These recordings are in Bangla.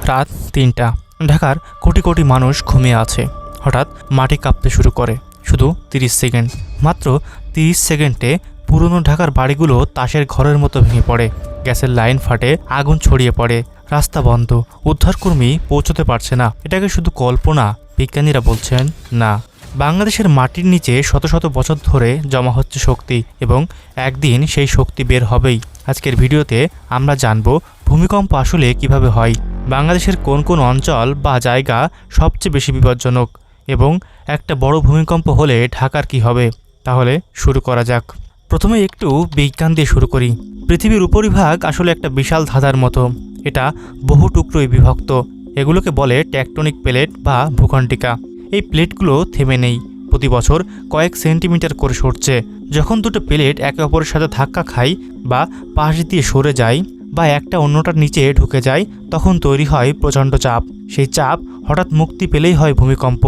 রাত ৩টা। ঢাকার কোটি কোটি মানুষ ঘুমিয়ে আছে। হঠাৎ মাটি কাঁপতে শুরু করে। শুধু ৩০ সেকেন্ড। মাত্র ৩০ সেকেন্ডে পুরনো ঢাকার বাড়িগুলো তাসের ঘরের মতো ভেঙে পড়ে। গ্যাসের লাইন ফাটে, আগুন ছড়িয়ে পড়ে, রাস্তা বন্ধ, উদ্ধারকর্মী পৌঁছতে পারছে না। এটাকে শুধু কল্পনা? বিজ্ঞানীরা বলছেন না। বাংলাদেশের মাটির নিচে শত শত বছর ধরে জমা হচ্ছে শক্তি, এবং একদিন সেই শক্তি বের হবেই। আজকের ভিডিওতে আমরা জানব ভূমিকম্প আসলে কিভাবে হয়, বাংলাদেশের কোন কোন অঞ্চল বা জায়গা সবচেয়ে বেশি বিপজ্জনক, এবং একটা বড় ভূমিকম্প হলে ঢাকার কি হবে। তাহলে শুরু করা যাক। প্রথমে একটু বিজ্ঞান দিয়ে শুরু করি। পৃথিবীর উপরিভাগ আসলে একটা বিশাল ধাঁধার মতো। এটা বহু টুকরোয় বিভক্ত। এগুলোকে বলে টেকটনিক প্লেট বা ভূখণ্ডিকা। এই প্লেটগুলো থেমে নেই, প্রতি বছর কয়েক সেন্টিমিটার করে সরছে। যখন দুটো প্লেট একে অপরের সাথে ধাক্কা খায়, বা পাশ দিয়ে সরে যায়, বা একটা অন্যটার নিচে ঢুকে যায়, তখন তৈরি হয় প্রচণ্ড চাপ। সেই চাপ হঠাৎ মুক্তি পেলেই হয় ভূমিকম্প।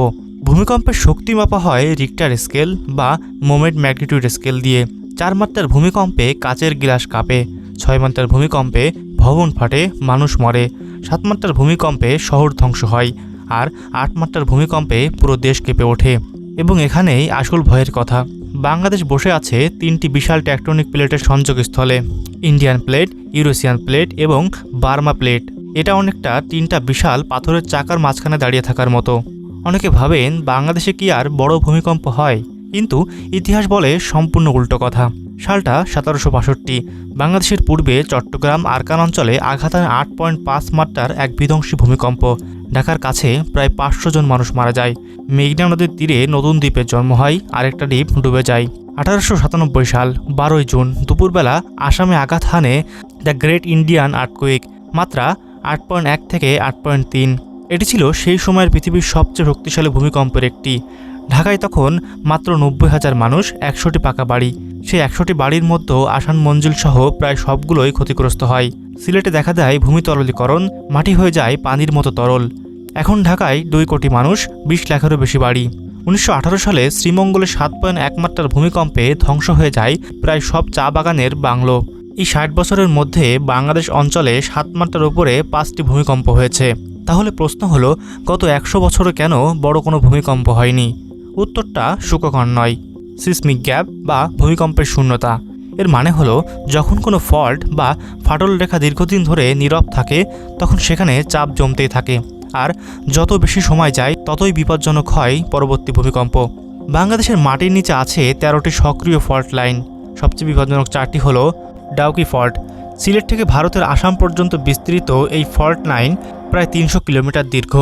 ভূমিকম্পের শক্তি মাপা হয় রিক্টার স্কেল বা মোমেন্ট ম্যাগনিটিউড স্কেল দিয়ে। 4 মাত্রার ভূমিকম্পে কাচের গ্লাস কাঁপে, 6 মাত্রার ভূমিকম্পে ভবন ফাটে, মানুষ মরে, 7 মাত্রার ভূমিকম্পে শহর ধ্বংস হয়, আর 8 মাত্রার ভূমিকম্পে পুরো দেশ কেঁপে ওঠে। এবং এখানেই আসল ভয়ের কথা। বাংলাদেশ বসে আছে 3টি বিশাল টেকটনিক প্লেটের সংযোগস্থলে: ইন্ডিয়ান প্লেট, ইউরেশিয়ান প্লেট এবং বার্মা প্লেট। এটা অনেকটা 3টা বিশাল পাথরের চাকার মাঝখানে দাঁড়িয়ে থাকার মতো। অনেকে ভাবেন বাংলাদেশে কি আর বড় ভূমিকম্প হয়, কিন্তু ইতিহাস বলে সম্পূর্ণ উল্টো কথা। সালটা 1762। বাংলাদেশের পূর্বে চট্টগ্রাম আরকান অঞ্চলে আঘাত হানে 8.5 মাত্রার এক বিধ্বংসী ভূমিকম্প। ঢাকার কাছে প্রায় 500 জন মানুষ মারা যায়। মেঘনা নদীর তীরে নতুন দ্বীপের জন্ম হয়, আরেকটা দ্বীপ ডুবে যায়। 1897 সাল 12 জুন দুপুরবেলা আসামে আঘাত হানে দ্য গ্রেট ইন্ডিয়ান আর্থকুয়েক। মাত্রা 8.1 থেকে 8.3। এটি ছিল সেই সময়ের পৃথিবীর সবচেয়ে শক্তিশালী ভূমিকম্পের একটি। ঢাকায় তখন মাত্র 90,000 মানুষ, 100টি পাকা বাড়ি। সেই 100টি বাড়ির মধ্যে আসান মঞ্জিল সহ প্রায় সবগুলোই ক্ষতিগ্রস্ত হয়। সিলেটে দেখা দেয় ভূমিতরলীকরণ, মাটি হয়ে যায় পানির মতো তরল। এখন ঢাকায় 2 কোটি মানুষ, 20 লাখেরও বেশি বাড়ি। 1918 সালে শ্রীমঙ্গলে 7.1 মাত্রার ভূমিকম্পে ধ্বংস হয়ে যায় প্রায় সব চা বাগানের বাংলো। এই 60 বছরের মধ্যে বাংলাদেশ অঞ্চলে 7 মাত্রার উপরে 5টি ভূমিকম্প হয়েছে। তাহলে প্রশ্ন হলো, গত 100 বছরে কেন বড় কোনো ভূমিকম্প হয়নি? উত্তরটা সুখকর নয়। সিসমিক গ্যাপ বা ভূমিকম্পের শূন্যতা। এর মানে হলো, যখন কোনো ফল্ট বা ফাটল রেখা দীর্ঘদিন ধরে নীরব থাকে, তখন সেখানে চাপ জমতেই থাকে, আর যত বেশি সময় যায় ততই বিপজ্জনক হয় পরবর্তী ভূমিকম্প। বাংলাদেশের মাটির নিচে আছে 13টি সক্রিয় ফল্ট লাইন। সবচেয়ে বিপজ্জনক 4টি হলো ডাউকি ফল্ট। সিলেট থেকে ভারতের আসাম পর্যন্ত বিস্তৃত এই ফল্ট লাইন প্রায় 300 কিলোমিটার দীর্ঘ।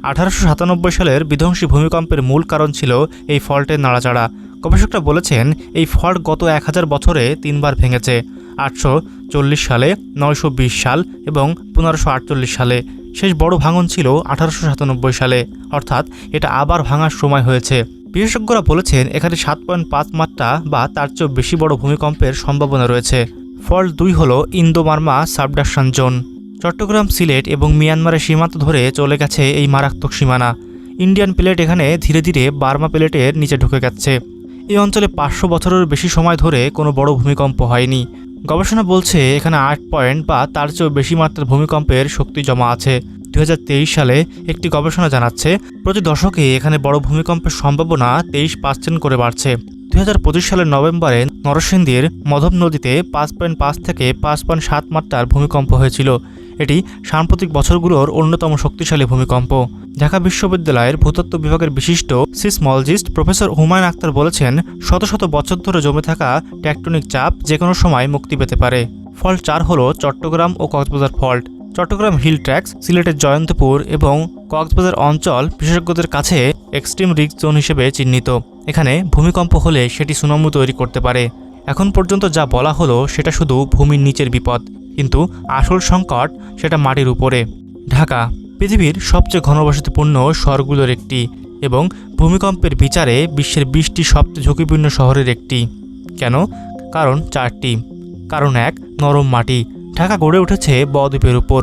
1897 সালের বিধ্বংসী ভূমিকম্পের মূল কারণ ছিল এই ফল্টের নাড়াচাড়া। গবেষকরা বলেছেন, এই ফল্ট গত 1000 বছরে 3 বার ভেঙেছে: 840 সালে, 920 সাল এবং 1548 সালে। শেষ বড় ভাঙন ছিল 1897 সালে, অর্থাৎ এটা আবার ভাঙার সময় হয়েছে। বিশেষজ্ঞরা বলেছেন, এখানে 7.5 মাত্রা বা তার চেয়েও বেশি বড় ভূমিকম্পের সম্ভাবনা রয়েছে। ফল্ট 2 হলো ইন্দো বার্মা সাবডাকশন জোন। চট্টগ্রাম, সিলেট এবং মিয়ানমারের সীমান্ত ধরে চলে গেছে এই মারাত্মক সীমানা। ইন্ডিয়ান প্লেট এখানে ধীরে ধীরে বার্মা প্লেটের নিচে ঢুকে গেছে। এই অঞ্চলে 500 বছরের বেশি সময় ধরে কোনো বড় ভূমিকম্প হয়নি। গবেষণা বলছে, এখানে 8 পয়েন্ট বা তার চেয়েও বেশি মাত্রার ভূমিকম্পের শক্তি জমা আছে। 2023 সালে একটি গবেষণা জানাচ্ছে, প্রতি দশকে এখানে বড় ভূমিকম্পের সম্ভাবনা 23% করে বাড়ছে। 2025 সালের নভেম্বরে নরসিংদীর মধব নদীতে 5.5 থেকে 5.7 মাত্রার ভূমিকম্প হয়েছিল। এটি সাম্প্রতিক বছরগুলোর অন্যতম শক্তিশালী ভূমিকম্প। ঢাকা বিশ্ববিদ্যালয়ের ভূতত্ত্ব বিভাগের বিশিষ্ট সিসমোলজিস্ট প্রফেসর হুমায়ুন আক্তার বলেছেন, শত শত বছর ধরে জমে থাকা টেকটনিক চাপ যে কোনো সময় মুক্তি পেতে পারে। ফল্ট 4 হলো চট্টগ্রাম ও Cox's Bazar fault. Chittagong hill tracts, সিলেটের জয়ন্তপুর এবং কক্সবাজার অঞ্চল বিশেষজ্ঞদের কাছে এক্সট্রিম রিস্ক জোন হিসেবে চিহ্নিত। এখানে ভূমিকম্প হলে সেটি সুনামি তৈরি করতে পারে। এখন পর্যন্ত যা বলা হলো সেটা শুধু ভূমির নিচের বিপদ, কিন্তু আসল সংকট সেটা মাটির উপরে। ঢাকা পৃথিবীর সবচেয়ে ঘনবসতিপূর্ণ শহরগুলোর একটি, এবং ভূমিকম্পের বিচারে বিশ্বের 20টি সবচেয়ে ঝুঁকিপূর্ণ শহরের একটি। কেন? কারণ 4টি। কারণ 1, নরম মাটি। ঢাকা গড়ে উঠেছে বদ্বীপের উপর।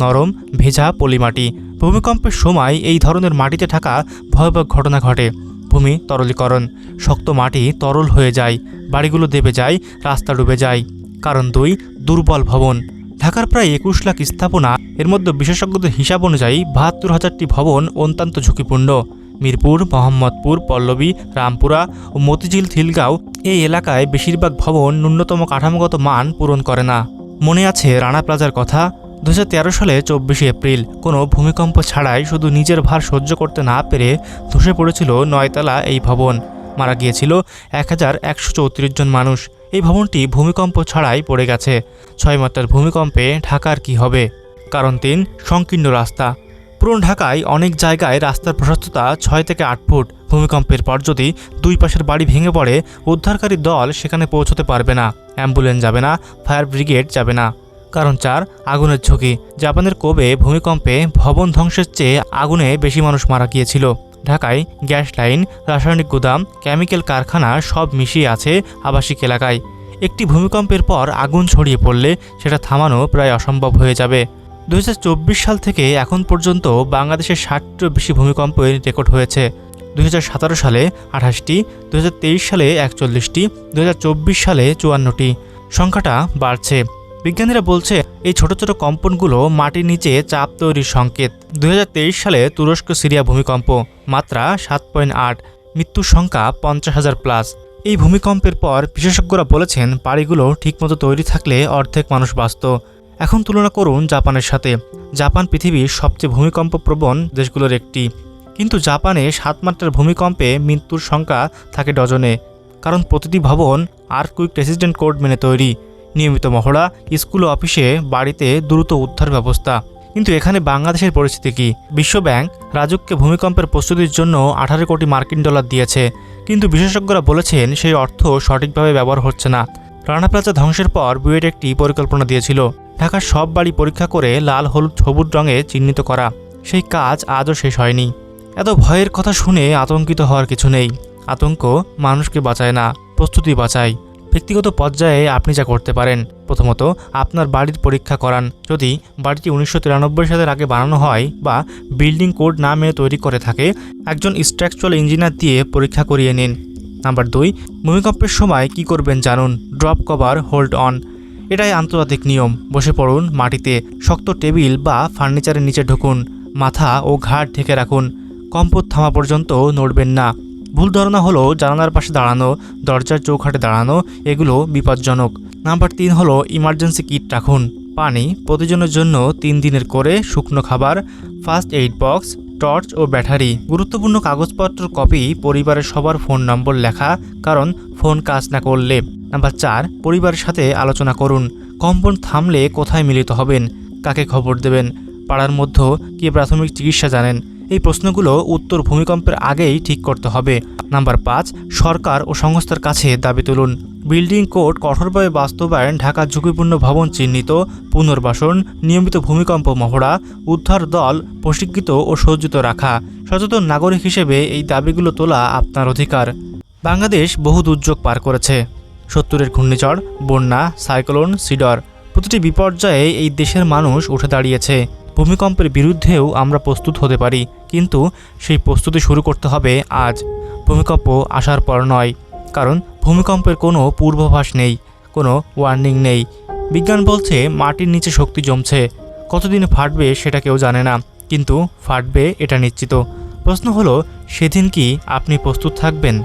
নরম, ভেজা পলিমাটি। ভূমিকম্পের সময় এই ধরনের মাটিতে থাকা ভয়াবহ ঘটনা ঘটে। ভূমি তরলীকরণ। শক্ত মাটি তরল হয়ে যায়, বাড়িগুলো দেবে যায়, রাস্তা ডুবে যায়। কারণ 2, দুর্বল ভবন। ঢাকার প্রায় ২১ লাখ স্থাপনা, এর মধ্যে বিশেষজ্ঞদের হিসাব অনুযায়ী ৭২,০০০টি ভবন অত্যন্ত ঝুঁকিপূর্ণ। মিরপুর, মোহাম্মদপুর, পল্লবী, রামপুরা ও মতিঝিল খিলগাঁও এই এলাকায় বেশিরভাগ ভবন ন্যূনতম কাঠামোগত মান পূরণ করে না। মনে আছে রানা প্লাজার কথা? ২০১৩ সালে ২৪শে এপ্রিল কোনো ভূমিকম্প ছাড়াই শুধু নিজের ভার সহ্য করতে না পেরে ধসে পড়েছিল ৯তলা এই ভবন। মারা গিয়েছিল ১,১৩৪ জন মানুষ। এই ভবনটি ভূমিকম্প ছাড়াই পড়ে গেছে। ৬ মাত্রার ভূমিকম্পে ঢাকার কি হবে? কারণ ৩, সংকীর্ণ রাস্তা। পুরনো ঢাকায় অনেক জায়গায় রাস্তার প্রশস্ততা ৬ থেকে ৮ ফুট। ভূমিকম্পের পর যদি দুই পাশের বাড়ি ভেঙে পড়ে, উদ্ধারকারী দল সেখানে পৌঁছতে পারবে না, অ্যাম্বুলেন্স যাবে না, ফায়ার ব্রিগেড যাবে না। কারণ ৪, আগুনের ঝুঁকি। জাপানের কোবে ভূমিকম্পে ভবন ধ্বংসের চেয়ে আগুনে বেশি মানুষ মারা গিয়েছিল। ঢাকায় গ্যাস লাইন, রাসায়নিক গুদাম, কেমিক্যাল কারখানা সব মিশিয়ে আছে আবাসিক এলাকায়। একটি ভূমিকম্পের পর আগুন ছড়িয়ে পড়লে সেটা থামানো প্রায় অসম্ভব হয়ে যাবে। ২০২৪ সাল থেকে এখন পর্যন্ত বাংলাদেশে ৬০টিরও বেশি ভূমিকম্পের রেকর্ড হয়েছে। ২০১৭ সালে ২৮টি, ২০২৩ সালে ৪১টি, ২০২৪ সালে ৫৪টি। সংখ্যাটা বাড়ছে। বিজ্ঞানীরা বলছে এই ছোট ছোট কম্পনগুলো মাটির নিচে চাপ তৈরির সংকেত। ২০২৩ সালে তুরস্ক সিরিয়া ভূমিকম্প, মাত্রা ৭.৮, মৃত্যুর সংখ্যা ৫০,০০০ প্লাস। এই ভূমিকম্পের পর বিশেষজ্ঞরা বলেছেন বাড়িগুলো ঠিকমতো তৈরি থাকলে অর্ধেক মানুষ বাঁচত। এখন তুলনা করুন জাপানের সাথে। জাপান পৃথিবীর সবচেয়ে ভূমিকম্প প্রবণ দেশগুলোর একটি, কিন্তু জাপানে ৭ মাত্রার ভূমিকম্পে মৃত্যুর সংখ্যা থাকে ডজনে। কারণ প্রতিটি ভবন আর্থকুইক রেসিস্ট্যান্ট কোড মেনে তৈরি। নিয়মিত মহড়া, স্কুল ও অফিসে, বাড়িতে দ্রুত উদ্ধার ব্যবস্থা। কিন্তু এখানে বাংলাদেশের পরিস্থিতি কি? বিশ্বব্যাংক রাজুককে ভূমিকম্পের প্রস্তুতির জন্য ১৮ কোটি মার্কিন ডলার দিয়েছে, কিন্তু বিশেষজ্ঞরা বলেছেন সেই অর্থ সঠিকভাবে ব্যবহার হচ্ছে না। রানা প্লাজা ধ্বংসের পর বুয়েট একটি পরিকল্পনা দিয়েছিল, ঢাকার সব বাড়ি পরীক্ষা করে লাল, হলুদ, সবুজ রঙে চিহ্নিত করা। সেই কাজ আজও শেষ হয়নি। এত ভয়ের কথা শুনে আতঙ্কিত হওয়ার কিছু নেই। আতঙ্ক মানুষকে বাঁচায় না, প্রস্তুতি বাঁচায়। ব্যক্তিগত পর্যায়ে আপনি যা করতে পারেন, প্রথমত আপনার বাড়ির পরীক্ষা করান। যদি বাড়িটি ১৯৯৩ সালের আগে বানানো হয় বা বিল্ডিং কোড না মেনে তৈরি করে থাকে, একজন স্ট্রাকচারাল ইঞ্জিনিয়ার দিয়ে পরীক্ষা করিয়ে নিন। নাম্বার ২, ভূমিকম্পের সময় কি করবেন জানুন। ড্রপ কভার, হোল্ড অন, এটাই আন্তর্জাতিক নিয়ম। বসে পড়ুন মাটিতে, শক্ত টেবিল বা ফার্নিচারের নিচে ঢুকুন, মাথা ও ঘাড় ঢেকে রাখুন। কম্প থামা পর্যন্ত নড়বেন না। ভুল ধারণা হলো জানালার পাশে দাঁড়ানো, দরজার চৌখাটে দাঁড়ানো, এগুলো বিপজ্জনক। নাম্বার ৩ হলো ইমার্জেন্সি কিট রাখুন। পানি, প্রতিজনের জন্য ৩ দিনের করে শুকনো খাবার, ফার্স্ট এইড বক্স, টর্চ ও ব্যাটারি। গুরুত্বপূর্ণ কাগজপত্র কপি, পরিবারের সবার ফোন নম্বর লেখা, কারণ ফোন কাজ না করলে। নাম্বার ৪, পরিবারের সাথে আলোচনা করুন। কম্পন থামলে কোথায় মিলিত হবেন, কাকে খবর দেবেন, পাড়ার মধ্যে কে প্রাথমিক চিকিৎসা জানেন। এই প্রশ্নগুলো উত্তর ভূমিকম্পের আগেই ঠিক করতে হবে। নাম্বার ৫, সরকার ও সংস্থার কাছে দাবি তুলুন। বিল্ডিং কোড কঠোরভাবে বাস্তবায়ন, ঢাকার ঝুঁকিপূর্ণ ভবন চিহ্নিত, পুনর্বাসন, নিয়মিত ভূমিকম্প মহড়া, উদ্ধার দল প্রশিক্ষিত ও সজ্জিত রাখা। সচেতন নাগরিক হিসেবে এই দাবিগুলো তোলা আপনার অধিকার। বাংলাদেশ বহু দুর্যোগ পার করেছে। ৭০-এর ঘূর্ণিঝড়, বন্যা, সাইক্লোন, সিডর, প্রতিটি বিপর্যয়ে এই দেশের মানুষ উঠে দাঁড়িয়েছে। ভূমিকম্পের বিরুদ্ধেও আমরা প্রস্তুত হতে পারি, কিন্তু সেই প্রস্তুতি শুরু করতে হবে আজ, ভূমিকম্প আসার পর নয়। কারণ ভূমিকম্পের কোনো পূর্বাভাস নেই, কোনো ওয়ার্নিং নেই। বিজ্ঞান বলছে মাটির নিচে শক্তি জমছে, কতদিনে ফাটবে সেটা কেউ জানে না, কিন্তু ফাটবে এটা নিশ্চিত। প্রশ্ন হলো সেদিন কি আপনি প্রস্তুত থাকবেন?